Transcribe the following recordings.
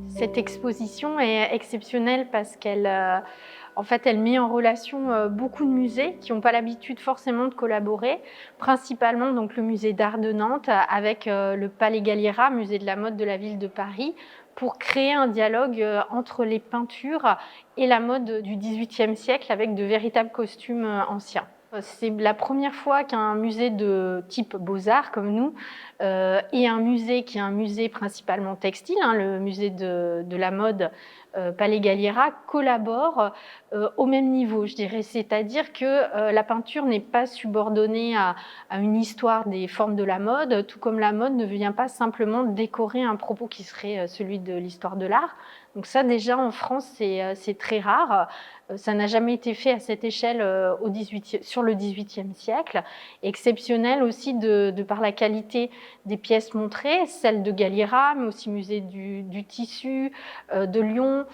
Cette exposition est exceptionnelle parce qu'elle en fait, elle met en relation beaucoup de musées qui n'ont pas l'habitude forcément de collaborer, principalement donc, le musée d'art de Nantes avec le Palais Galliera, musée de la mode de la ville de Paris, pour créer un dialogue entre les peintures et la mode du XVIIIe siècle avec de véritables costumes anciens. C'est la première fois qu'un musée de type Beaux-Arts comme nous et un musée qui est un musée principalement textile, le musée de la mode Palais Galliera, collaborent au même niveau, je dirais. C'est-à-dire que la peinture n'est pas subordonnée à une histoire des formes de la mode, tout comme la mode ne vient pas simplement décorer un propos qui serait celui de l'histoire de l'art. Donc ça, déjà, en France, c'est très rare. Ça n'a jamais été fait à cette échelle sur le XVIIIe siècle. Exceptionnel aussi de par la qualité des pièces montrées, celles de Galliera, mais aussi musée du tissu de Lyon,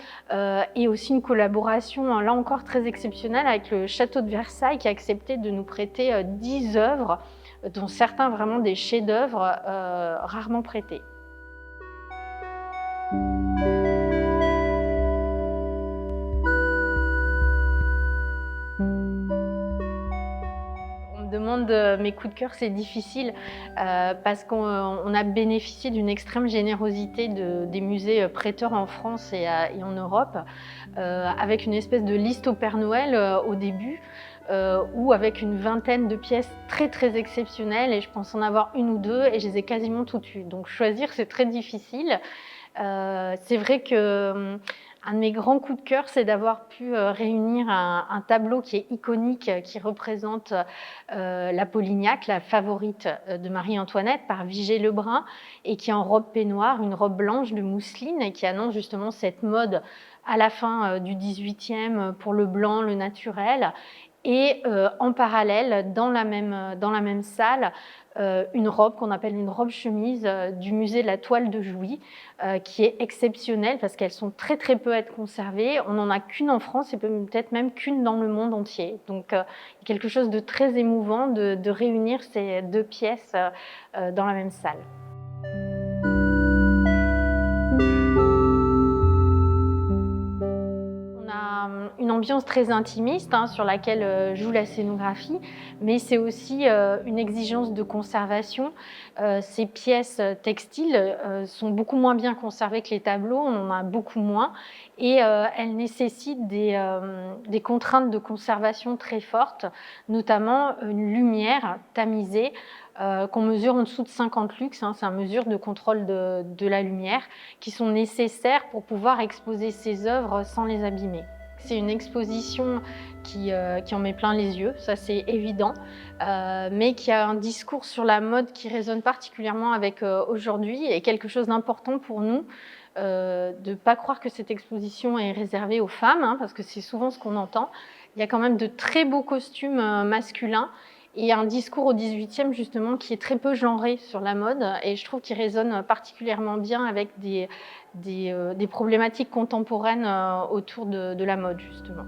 et aussi une collaboration, là encore très exceptionnelle, avec le château de Versailles qui a accepté de nous prêter 10 œuvres, dont certains vraiment des chefs-d'œuvre rarement prêtés. On me demande mes coups de cœur, c'est difficile parce qu'on a bénéficié d'une extrême générosité des musées prêteurs en France et en Europe, avec une espèce de liste au Père Noël au début, ou avec une vingtaine de pièces très exceptionnelles, et je pense en avoir une ou deux et je les ai quasiment toutes eues. Donc choisir, c'est très difficile. C'est vrai que un de mes grands coups de cœur, c'est d'avoir pu réunir un tableau qui est iconique, qui représente la Polignac, la favorite de Marie-Antoinette, par Vigée Lebrun, et qui est en robe peignoir, une robe blanche de mousseline, et qui annonce justement cette mode à la fin du XVIIIe pour le blanc, le naturel. Et en parallèle, dans la même salle, une robe qu'on appelle une robe chemise du musée de la toile de Jouy, qui est exceptionnelle parce qu'elles sont très peu à être conservées. On n'en a qu'une en France et peut-être même qu'une dans le monde entier. Donc il y a quelque chose de très émouvant de réunir ces deux pièces dans la même salle. Une ambiance très intimiste sur laquelle joue la scénographie, mais c'est aussi une exigence de conservation. Ces pièces textiles sont beaucoup moins bien conservées que les tableaux, on en a beaucoup moins, et elles nécessitent des contraintes de conservation très fortes, notamment une lumière tamisée qu'on mesure en dessous de 50 lux, c'est une mesure de contrôle de la lumière, qui sont nécessaires pour pouvoir exposer ces œuvres sans les abîmer. C'est une exposition qui en met plein les yeux, ça c'est évident, mais qui a un discours sur la mode qui résonne particulièrement avec aujourd'hui, et quelque chose d'important pour nous, de ne pas croire que cette exposition est réservée aux femmes, parce que c'est souvent ce qu'on entend. Il y a quand même de très beaux costumes masculins, et un discours au XVIIIe justement qui est très peu genré sur la mode, et je trouve qu'il résonne particulièrement bien avec des problématiques contemporaines autour de la mode justement.